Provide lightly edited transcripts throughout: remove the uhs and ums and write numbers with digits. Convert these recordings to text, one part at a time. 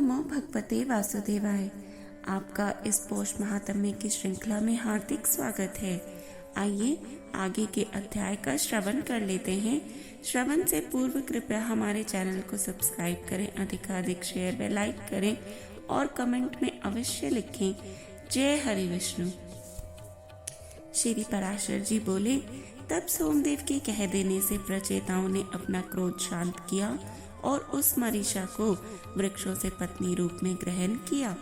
नमो भगवते वासुदेवाय। आपका इस पौष महात्म्य की श्रृंखला में हार्दिक स्वागत है। आइए आगे के अध्याय का श्रवण कर लेते हैं। श्रवण से पूर्व कृपया हमारे चैनल को सब्सक्राइब करें, अधिकाधिक शेयर व लाइक करें और कमेंट में अवश्य लिखें जय हरि विष्णु। श्री पराशर जी बोले, तब सोमदेव के कह देने से प्रचेताओं ने अपना क्रोध शांत किया और उस मरीषा को वृक्षों से पत्नी रूप में ग्रहण किया।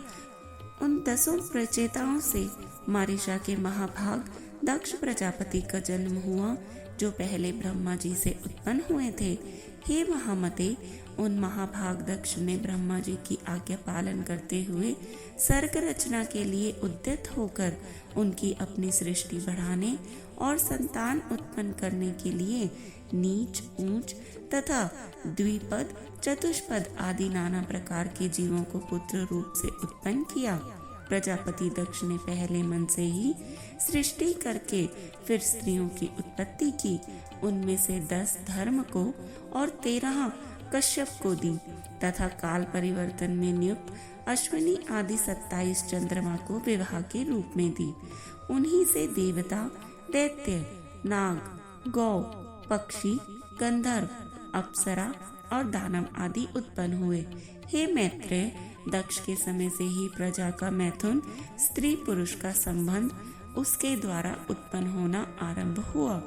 उन 10 प्रचेताओं से मरीषा के महाभाग दक्ष प्रजापति का जन्म हुआ, जो पहले ब्रह्मा जी से उत्पन्न हुए थे। हे महामते, उन महाभाग दक्ष ने ब्रह्मा जी की आज्ञा पालन करते हुए सर्ग रचना के लिए उद्यत होकर उनकी अपनी सृष्टि बढ़ाने और संतान उत्पन्न करने के लिए नीच, ऊंच तथा द्विपद, चतुष्पद आदि नाना प्रकार के जीवों को पुत्र रूप से उत्पन्न किया। प्रजापति दक्ष ने पहले मन से ही सृष्टि करके फिर स्त्रियों की उत्पत्ति की। उनमें से 10 धर्म को और 13 कश्यप को दी तथा काल परिवर्तन में नियुक्त अश्विनी आदि 27 चंद्रमा को विवाह के रूप में दी। उन्हीं से देवता, दैत्य, नाग, गौ, पक्षी, गंधर्व, अप्सरा और दानव आदि उत्पन्न हुए। हे मैत्रेय, दक्ष के समय से ही प्रजा का मैथुन, स्त्री पुरुष का संबंध उसके द्वारा उत्पन्न होना आरंभ हुआ।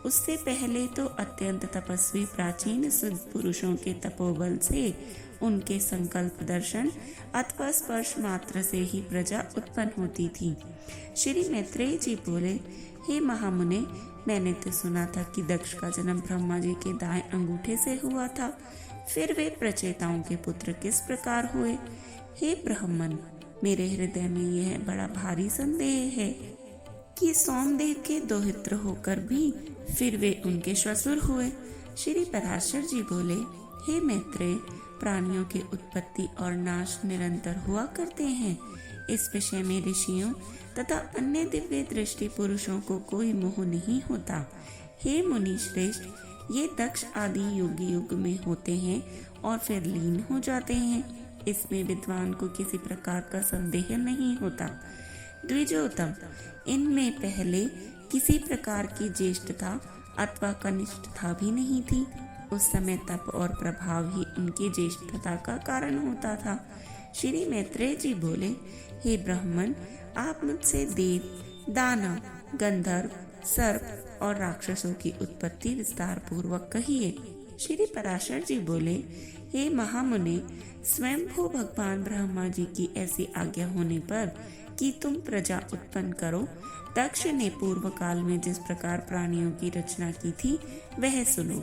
उससे पहले तो अत्यंत तपस्वी प्राचीन शुद्ध पुरुषों के तपोबल से उनके संकल्प दर्शन अथवा स्पर्श मात्र से ही प्रजा उत्पन्न होती थी। श्री मैत्रेय जी बोले, हे महामुने, मैंने तो सुना था कि दक्ष का जन्म ब्रह्मा जी के दाएं अंगूठे से हुआ था। फिर वे प्रचेताओं के पुत्र किस प्रकार हुए? हे ब्राह्मण, मेरे हृदय में यह बड़ा भारी संदेह है कि सोमदेव के दोहित्र होकर भी फिर वे उनके श्वशुर हुए। श्री पराशर जी बोले, हे मैत्रेय, प्राणियों की उत्पत्ति और नाश निरंतर हुआ करते हैं। इस विषय में ऋषियों तथा अन्य दिव्य दृष्टि पुरुषों को कोई मोह नहीं होता। हे मुनि श्रेष्ठ, ये दक्ष आदि युग युग में होते हैं और फिर लीन हो जाते हैं। इसमें विद्वान को किसी प्रकार का संदेह नहीं होता। द्विजोत्तम, इनमें पहले किसी प्रकार की ज्येष्ठता अथवा कनिष्ठता भी नहीं थी। उस समय तप और प्रभाव ही उनकी ज्येष्ठता का कारण होता था। श्री मैत्रेय जी बोले, हे ब्राह्मण, आप मुझसे देव, दानव, गंधर्व, सर्प और राक्षसों की उत्पत्ति विस्तार पूर्वक कहिए। श्री पराशर जी बोले, हे महामुने, स्वयंभू भगवान ब्रह्मा जी की ऐसी आज्ञा होने पर कि तुम प्रजा उत्पन्न करो, दक्ष ने पूर्व काल में जिस प्रकार प्राणियों की रचना की थी वह सुनो।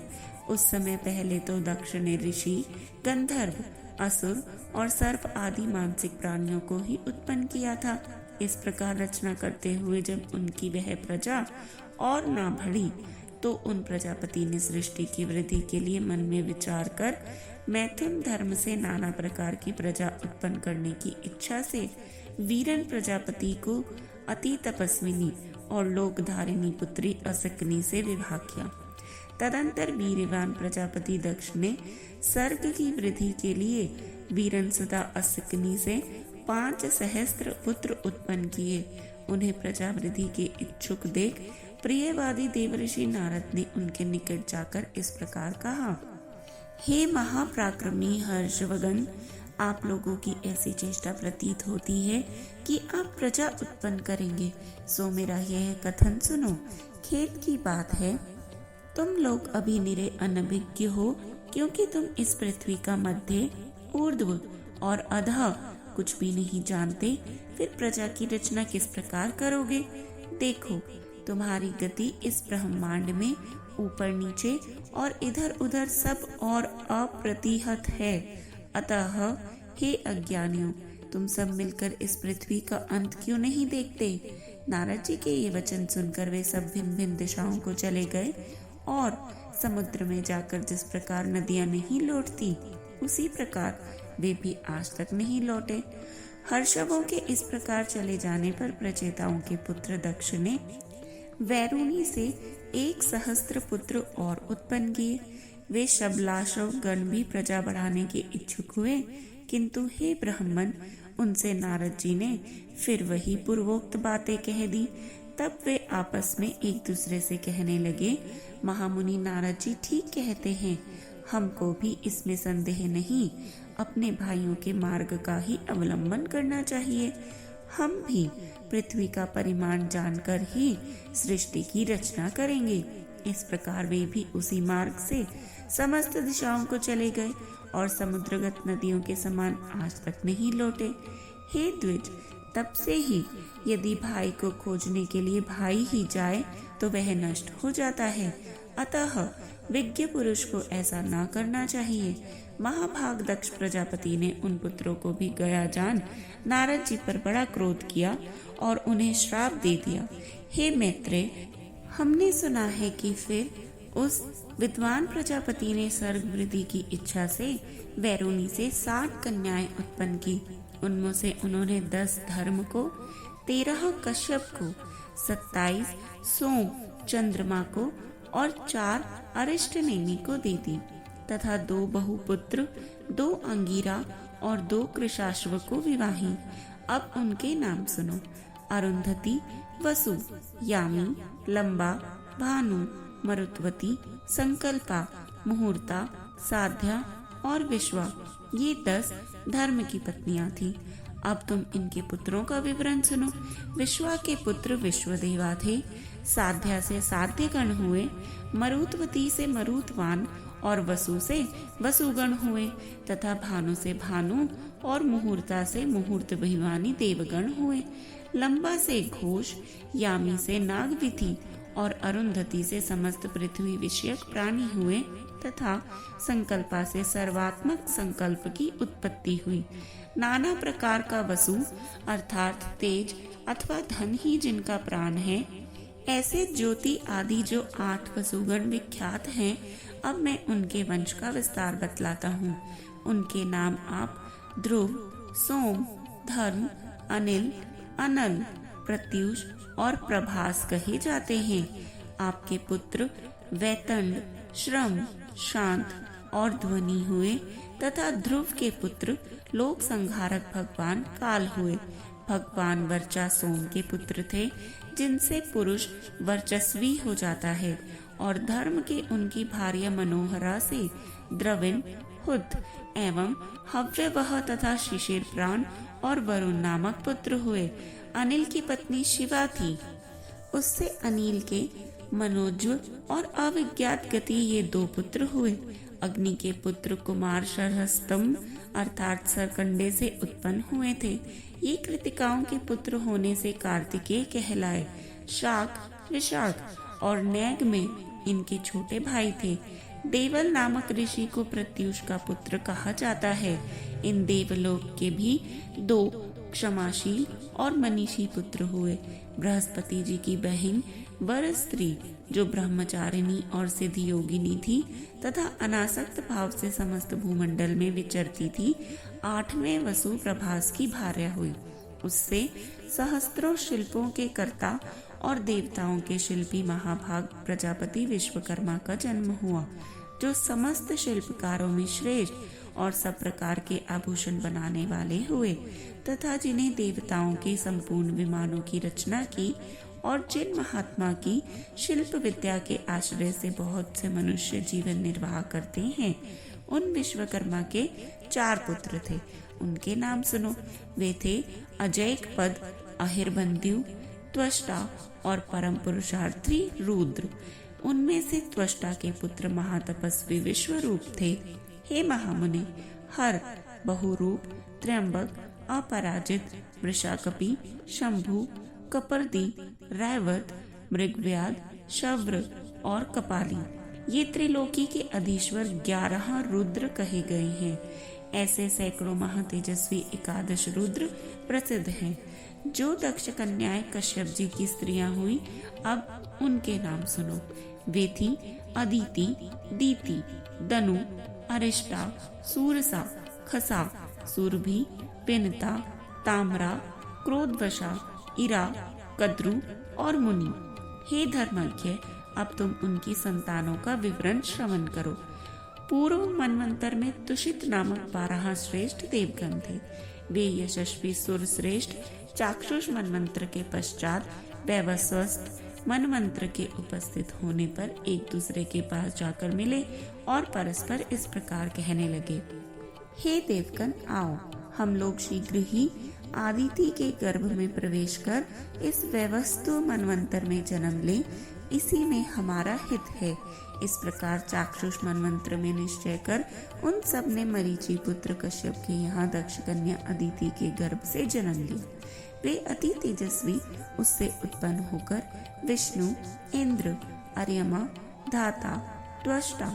उस समय पहले तो दक्ष ने ऋषि, गंधर्व, असुर और सर्प आदि मानसिक प्राणियों को ही उत्पन्न किया था। इस प्रकार रचना करते हुए जब उनकी वह प्रजा और ना बढ़ी तो उन प्रजापति ने सृष्टि की वृद्धि के लिए मन में विचार कर मैथुन धर्म से नाना प्रकार की प्रजा उत्पन्न करने की इच्छा से वीरन प्रजापति को अति तपस्विनी और लोकधारिणी पुत्री असकनी से विवाह किया। तदंतर वीरवान प्रजापति दक्ष ने सर्ग की वृद्धि के लिए वीरन सुता असकनी से 5 सहस्त्र पुत्र उत्पन्न किए। उन्हें प्रजा वृद्धि के इच्छुक देख प्रियवादी देवऋषि नारद ने उनके निकट जाकर इस प्रकार कहा, हे महापराक्रमी हर्षवगन, आप लोगों की ऐसी चेष्टा प्रतीत होती है कि आप प्रजा उत्पन्न करेंगे, सो मेरा यह कथन सुनो। खेद की बात है, तुम लोग अभी निरे अनभिज्ञ हो, क्योंकि तुम इस पृथ्वी का मध्य, ऊर्ध्व और अधः कुछ भी नहीं जानते। फिर प्रजा की रचना किस प्रकार करोगे? देखो, तुम्हारी गति इस ब्रह्मांड में ऊपर नीचे और इधर उधर सब और अप्रतिहत है। अतः हे अज्ञानियों, तुम सब मिलकर इस पृथ्वी का अंत क्यों नहीं देखते? नारद जी के ये वचन सुनकर वे सब भिन्न भिन्न दिशाओं को चले गए और समुद्र में जाकर जिस प्रकार नदियां नहीं लौटती, उसी प्रकार वे भी आज तक नहीं लौटे। हर्षवों के इस प्रकार चले जाने पर प्रचेताओं के पुत्र दक्ष ने वैरूणी से 1 सहस्त्र पुत्र और उत्पन्न किए। वे शबलाशव गण भी प्रजा बढ़ाने के इच्छुक हुए, किंतु हे ब्राह्मण, उनसे नारद जी ने फिर वही पूर्वोक्त बातें कह दी। तब वे आपस में एक दूसरे से कहने लगे, महामुनि नारद जी ठीक कहते हैं, हमको भी इसमें संदेह नहीं, अपने भाइयों के मार्ग का ही अवलंबन करना चाहिए। हम भी पृथ्वी का परिमाण जानकर ही सृष्टि की रचना करेंगे। इस प्रकार वे भी उसी मार्ग से समस्त दिशाओं को चले गए और समुद्रगत नदियों के समान आज तक नहीं लौटे। हे द्विज, तब से ही यदि भाई को खोजने के लिए भाई ही जाए तो वह नष्ट हो जाता है। अतः विज्ञ पुरुष को ऐसा ना करना चाहिए। महाभाग दक्ष प्रजापति ने उन पुत्रों को भी गया जान नारद जी पर बड़ा क्रोध किया और उन्हें श्राप दे दिया। हे मैत्रेय, हमने सुना है कि फिर उस विद्वान प्रजापति ने स्वर्ग वृद्धि की इच्छा से वैरुणी से 60 कन्याएं उत्पन्न की। उनमें से उन्होंने 10 धर्म को, 13 कश्यप को, 27 सोम चंद्रमा को और 4 अरिष्ट नेमि को दे दी तथा 2 बहुपुत्र, 2 अंगिरा और 2 कृशाश्व को विवाही। अब उनके नाम सुनो। अरुंधति, वसु, यामी, लंबा, भानु, मरुत्वती, संकल्पा, मुहूर्ता, साध्या और विश्वा, ये 10 धर्म की पत्नियां थी। अब तुम इनके पुत्रों का विवरण सुनो। विश्वा के पुत्र विश्वदेवा थे, साध्या से साध्यगण हुए, मरुत्वती से मरुतवान और वसु से वसुगण हुए तथा भानु से भानु और मुहूर्ता से मुहूर्त अभिमानी देवगण हुए। लंबा से घोष, यामी से नागविधि और अरुंधति से समस्त पृथ्वी विषयक प्राणी हुए तथा संकल्पा से सर्वात्मक संकल्प की उत्पत्ति हुई। नाना प्रकार का वसु अर्थात तेज अथवा धन ही जिनका प्राण है, ऐसे ज्योति आदि जो 8 वसुगण विख्यात हैं, अब मैं उनके वंश का विस्तार बतलाता हूँ। उनके नाम आप ध्रुव, सोम, धर्म, अनिल, अनल, प्रत्युष और प्रभास कहे जाते हैं। आपके पुत्र वैतंड, श्रम, शांत और ध्वनि हुए तथा ध्रुव के पुत्र लोक संहारक भगवान काल हुए। भगवान वर्चा सोम के पुत्र थे, जिनसे पुरुष वर्चस्वी हो जाता है, और धर्म के उनकी भार्या मनोहरा से द्रविण, हुत एवं हव्यवह तथा शिशिर प्राण और वरुण नामक पुत्र हुए। अनिल की पत्नी शिवा थी, उससे अनिल के मनोज्व और अविज्ञात गति ये 2 पुत्र हुए। अग्नि के पुत्र कुमार शरहस्तंभ अर्थात सरकंडे से उत्पन्न हुए थे। ये कृतिकाओं के पुत्र होने से कार्तिकेय कहलाए। शाक, विशाख और नैग में इनके छोटे भाई थे। देवल नामक ऋषि को प्रत्युष का पुत्र कहा जाता है। इन देवलोक के भी 2 क्षमाशील और मनीषी पुत्र हुए। बृहस्पति जी की बहन वर स्त्री जो ब्रह्मचारिणी और सिद्ध योगिनी थी तथा अनासक्त भाव से समस्त भूमंडल में विचरती थी, 8वें वसु प्रभास की भार्या हुई। उससे सहस्त्रों शिल्पों के कर्ता और देवताओं के शिल्पी महाभाग प्रजापति विश्वकर्मा का जन्म हुआ, जो समस्त शिल्पकारों में श्रेष्ठ और सब प्रकार के आभूषण बनाने वाले हुए तथा जिन्हें देवताओं के संपूर्ण विमानों की रचना की और जिन महात्मा की शिल्प विद्या के आश्रय से बहुत से मनुष्य जीवन निर्वाह करते हैं, उन विश्वकर्मा के 4 पुत्र थे। उनके नाम सुनो। वे थे अजैक पद, अहिर्बंध्यु, त्वष्टा और परम पुरुषार्थी रुद्र। उनमें से त्वष्टा के पुत्र महातपस्वी विश्वरूप थे। हे महामुनि, हर, बहुरूप, त्र्यंबक, अपराजित, वृषाकपि, शंभु, कपर्दी, रैवत, मृगव्याध, शव्र और कपाली, ये त्रिलोकी के अधीश्वर 11 रुद्र कहे गए हैं। ऐसे सैकड़ों महातेजस्वी 11 रुद्र प्रसिद्ध हैं। जो दक्ष कन्याएं कश्यप जी की स्त्रियां हुई, अब उनके नाम सुनो। वे थी अदिति, दीति, दनु, अरिष्टा, सूरसा, खसा, सुरभि, पिनता, ताम्रा, क्रोधवशा, इरा, कद्रु और मुनि। हे धर्मज्ञ, अब तुम उनकी संतानों का विवरण श्रवण करो। पूर्व मनवंतर में तुषित नामक 12 श्रेष्ठ देवगण थे। वे यशस्वी सुर श्रेष्ठ चाक्षुष मनवंतर के पश्चात वैवस्वत मनवंत्र के उपस्थित होने पर एक दूसरे के पास जाकर मिले और परस्पर इस प्रकार कहने लगे, हे देवगण, आओ हम लोग शीघ्र ही आदिति के गर्भ में प्रवेश कर इस वैवस्वत मनवंतर में जन्म लें, इसी में हमारा हित है। इस प्रकार चाक्षुष मनवंत्र में निश्चय कर उन सब ने मरीचि पुत्र कश्यप के यहाँ दक्ष कन्या अदिति के गर्भ से जन्म लिया। वे अति तेजस्वी उससे उत्पन्न होकर विष्णु, इंद्र, अर्यमा, धाता, त्वष्टा,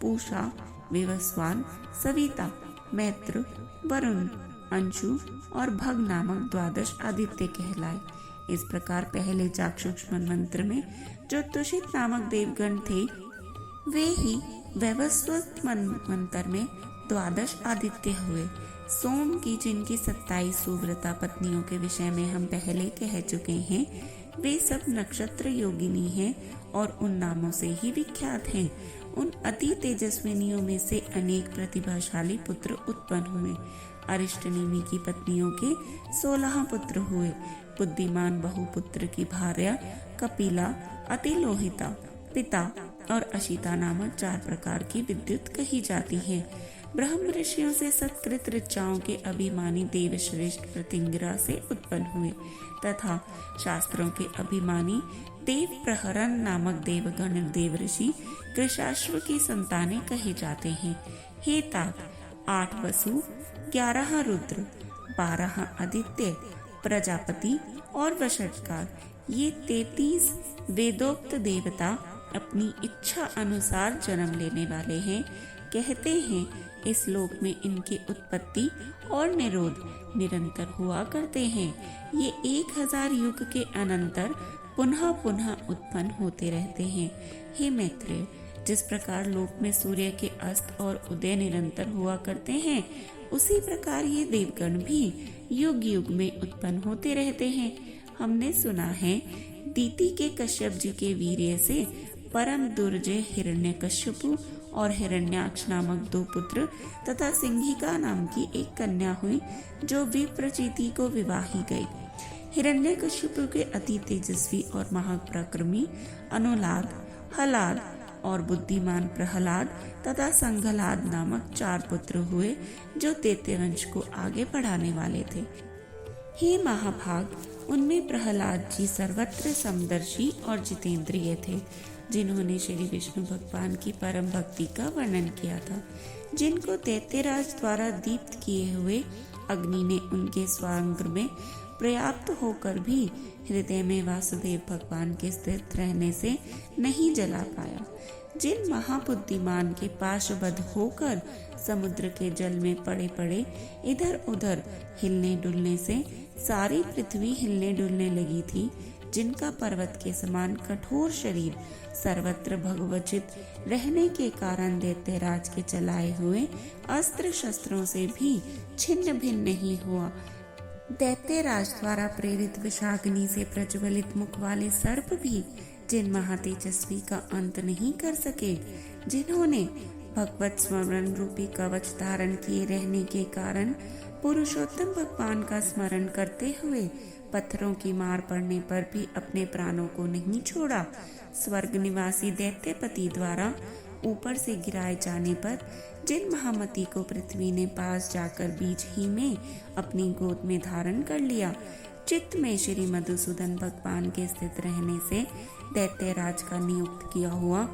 पूषा, विवस्वान, सविता, मैत्र, वरुण, अंशु और भग नामक 12 आदित्य कहलाए। इस प्रकार पहले चाक्षुष मनवंत्र में जो तुषित नामक देवगण थे, वे ही वैवस्वत मनवंतर में 12 आदित्य हुए। सोम की जिनकी 27 सुव्रता पत्नियों के विषय में हम पहले कह चुके हैं, वे सब नक्षत्र योगिनी हैं और उन नामों से ही विख्यात हैं। उन अति तेजस्विनियों में से अनेक प्रतिभाशाली पुत्र उत्पन्न हुए। अरिष्टनेमि की पत्नियों के 16 पुत्र हुए। बुद्धिमान बहुपुत्र की भार्या कपिला, अतिलोहिता, पिता और अशिता नामक 4 प्रकार की विद्युत कही जाती है। ब्रह्म ऋषियों से सत्कृत ऋचाओं के अभिमानी देवश्रेष्ठ प्रतिंगिरा से उत्पन्न हुए तथा शास्त्रों के अभिमानी देव प्रहरण नामक देवगण देवऋषि कृशाश्व की संतानें कहे जाते हैं। हे तात, 8 वसु, 11 रुद्र, 12 आदित्य, प्रजापति और वषटकार, ये 33 वेदोक्त देवता अपनी इच्छा अनुसार जन्म लेने वाले हैं। कहते हैं इस लोक में इनकी उत्पत्ति और निरोध निरंतर हुआ करते हैं। ये 1000 युग के अनंतर पुनः पुनः उत्पन्न होते रहते हैं। हे मैत्रेय, जिस प्रकार लोक में सूर्य के अस्त और उदय निरंतर हुआ करते हैं, उसी प्रकार ये देवगण भी युग युग में उत्पन्न होते रहते हैं। हमने सुना है दीति के कश्यप जी के वीर्य से परम दुर्जय हिरण्यकश्यपु और हिरण्याक्ष नामक 2 पुत्र तथा सिंहिका नाम की एक कन्या हुई, जो विप्रचिति को विवाही गई। हिरण्यकश्यपु के अति तेजस्वी और महापराक्रमी अनुलाद, हलाद और बुद्धिमान प्रहलाद तथा संघलाद नामक 4 पुत्र हुए, जो दैत्यवंश को आगे बढ़ाने वाले थे। हे महाभाग, उनमें प्रहलाद जी सर्वत्र समदर्शी और जितेंद्रिय थे, जिन्होंने श्री विष्णु भगवान की परम भक्ति का वर्णन किया था। जिनको दैत्यराज द्वारा दीप्त किए हुए अग्नि ने उनके स्वांग में पर्याप्त होकर भी हृदय में वासुदेव भगवान के स्थित रहने से नहीं जला पाया। जिन महाबुद्धिमान के पाशबद्ध होकर समुद्र के जल में पड़े पड़े इधर उधर हिलने डुलने से सारी पृथ्वी हिलने डुलने लगी थी, जिनका पर्वत के समान कठोर शरीर सर्वत्र भगवचित रहने के कारण दैत्यराज के चलाए हुए अस्त्र शस्त्रों से भी छिन्न भिन्न नहीं हुआ। दैत्यराज द्वारा प्रेरित विषाग्नि से प्रज्वलित मुख वाले सर्प भी जिन महातेजस्वी का अंत नहीं कर सके, जिन्होंने भगवत स्मरण रूपी कवच धारण किए रहने के कारण पुरुषोत्तम भगवान का स्मरण करते हुए पत्थरों की मार पड़ने पर भी अपने प्राणों को नहीं छोड़ा। स्वर्ग निवासी दैत्यपति द्वारा ऊपर से गिराए जाने पर जिन महामती को पृथ्वी ने पास जाकर बीच ही में अपनी गोद में धारण कर लिया, चित्त में श्री मधुसूदन भगवान के स्थित रहने से दैत्यराज का नियुक्त किया हुआ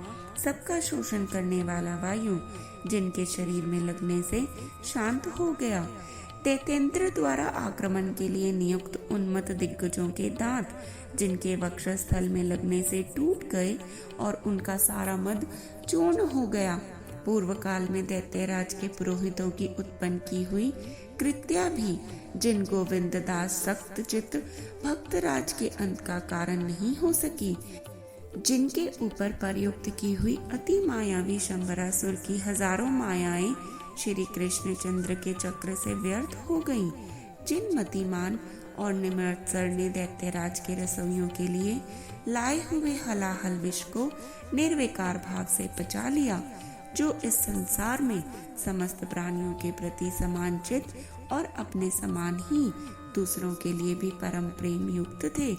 सबका शोषण करने वाला वायु जिनके शरीर में लगने से शांत हो गया, दैत्येंद्र द्वारा आक्रमण के लिए नियुक्त उन्मत्त दिग्गजों के दांत जिनके वक्षस्थल में लगने से टूट गए और उनका सारा मद चूर्ण हो गया, पूर्व काल में दैत्यराज के पुरोहितों की उत्पन्न की हुई कृत्या भी जिन गोविंद दास सख्त चित्त भक्तराज के अंत का कारण नहीं हो सकी, जिनके ऊपर प्रयुक्त की हुई अति मायावी शंबरासुर की हजारों मायाएं श्री कृष्ण चंद्र के चक्र से व्यर्थ हो गईं, जिन मतिमान और निम्रत्सर ने दैत्यराज के रसोइयों के लिए लाए हुए हलाहल विष को निर्विकार भाव से पचा लिया, जो इस संसार में समस्त प्राणियों के प्रति समान चित और अपने समान ही दूसरों के लिए भी परम प्रेम युक्त थे,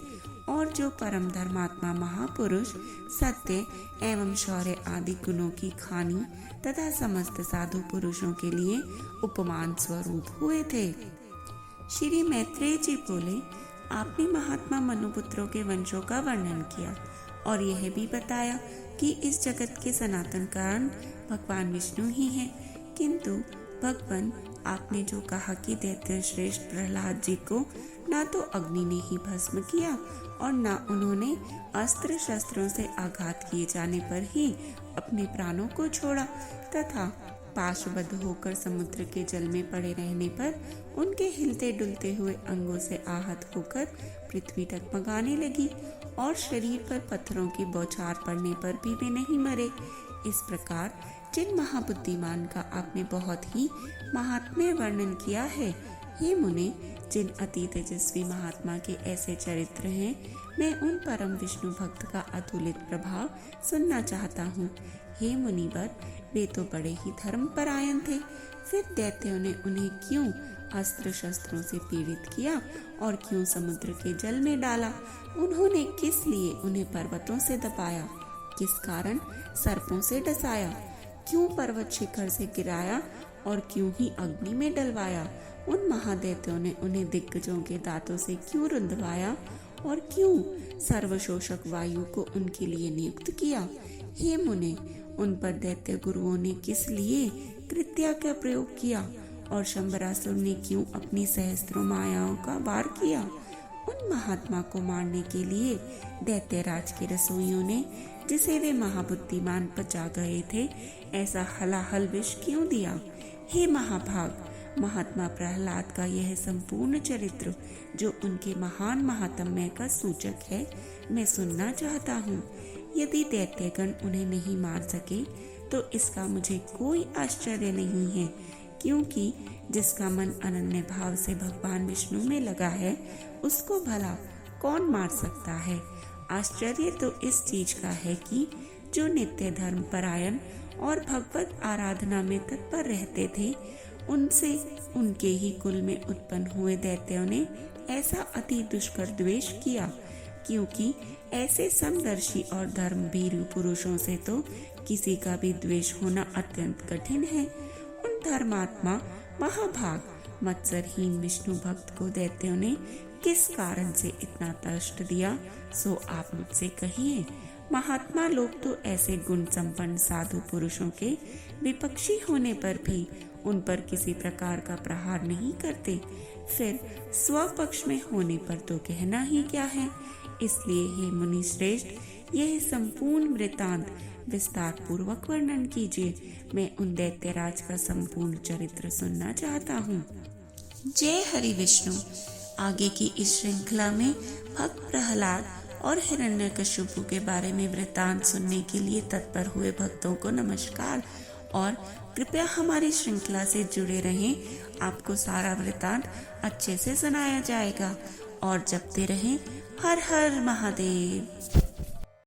और जो परम धर्मात्मा महापुरुष सत्य एवं शौर्य आदि गुणों की खानी तथा समस्त साधु पुरुषों के लिए उपमान स्वरूप हुए थे। श्री मैत्रेय जी बोले, आपने महात्मा मनुपुत्रों के वंशों का वर्णन किया और यह भी बताया कि इस जगत के सनातन कारण भगवान विष्णु ही हैं, किंतु भगवान आपने जो कहा कि दैत्य श्रेष्ठ प्रहलाद जी को ना तो अग्नि ने ही भस्म किया और ना उन्होंने अस्त्र शस्त्रों से आघात किए जाने पर ही अपने प्राणों को छोड़ा, तथा पाशबद्ध होकर समुद्र के जल में पड़े रहने पर उनके हिलते डुलते हुए अंगों से आहत होकर पृथ्वी टगमगाने लगी और शरीर पर पत्थरों की बौछार पड़ने पर भी वे नहीं मरे। इस प्रकार जिन महाबुद्धिमान का आपने बहुत ही महात्म्य वर्णन किया है, हे मुने, जिन अति तेजस्वी महात्मा के ऐसे चरित्र हैं, मैं उन परम विष्णु भक्त का अतुलित प्रभाव सुनना चाहता हूँ। हे मुनिवर, वे तो बड़े ही धर्म परायण थे, फिर दैत्यों ने उन्हें क्यों अस्त्र शस्त्रों से पीड़ित किया और क्यों समुद्र के जल में डाला? उन्होंने किस लिए उन्हें पर्वतों से दबाया? किस कारण सर्पों से डसाया? क्यों पर्वत शिखर से गिराया और क्यों ही अग्नि में डलवाया? उन महादैत्यों ने उन्हें दिग्गजों के दांतों से क्यों रुंधवाया और क्यों सर्वशोषक वायु को उनके लिए नियुक्त किया? हे मुने, उन पर दैत्य गुरुओं ने किस लिए कृत्या का प्रयोग किया और शंबरासुर ने क्यों अपनी सहस्त्रों मायाओं का वार किया? उन महात्मा को मारने के लिए दैत्यराज के रसोइयों ने, जिसे वे महाबुद्धिमान पचा गए थे, ऐसा हलाहल विष क्यों दिया? हे महाभाग, महात्मा प्रहलाद का यह संपूर्ण चरित्र, जो उनके महान महात्म्य का सूचक है, मैं सुनना चाहता हूँ। यदि दैत्यगण उन्हें नहीं मार सके तो इसका मुझे कोई आश्चर्य नहीं है, क्योंकि जिसका मन अनन्य भाव से भगवान विष्णु में लगा है, उसको भला कौन मार सकता है? आश्चर्य तो इस चीज का है कि जो नित्य धर्म परायण और भगवत आराधना में तत्पर रहते थे, उनसे उनके ही कुल में उत्पन्न हुए दैत्यों ने ऐसा अति दुष्कर द्वेष किया, क्योंकि ऐसे समदर्शी और धर्मभीरू पुरुषों से तो किसी का भी द्वेष होना अत्यंत कठिन है। उन धर्मात्मा महाभाग मत्सरहीन विष्णु भक्त को दैत्यों ने किस कारण से इतना कष्ट दिया, सो आप मुझसे कहिए। महात्मा लोग तो ऐसे गुण संपन्न साधु पुरुषों के विपक्षी होने पर भी उन पर किसी प्रकार का प्रहार नहीं करते, फिर स्वपक्ष में होने पर तो कहना ही क्या है। इसलिए हे मुनि श्रेष्ठ, यह संपूर्ण वृतांत विस्तार पूर्वक वर्णन कीजिए। मैं उन दैत्यराज का संपूर्ण चरित्र सुनना चाहता हूँ। जय हरि विष्णु। आगे की इस श्रृंखला में भक्त प्रहलाद और हिरण्यकशिपु के बारे में वृतांत सुनने के लिए तत्पर हुए भक्तों को नमस्कार, और कृपया हमारी श्रृंखला से जुड़े रहें। आपको सारा वृतांत अच्छे से सुनाया जाएगा और जपते रहें हर हर महादेव।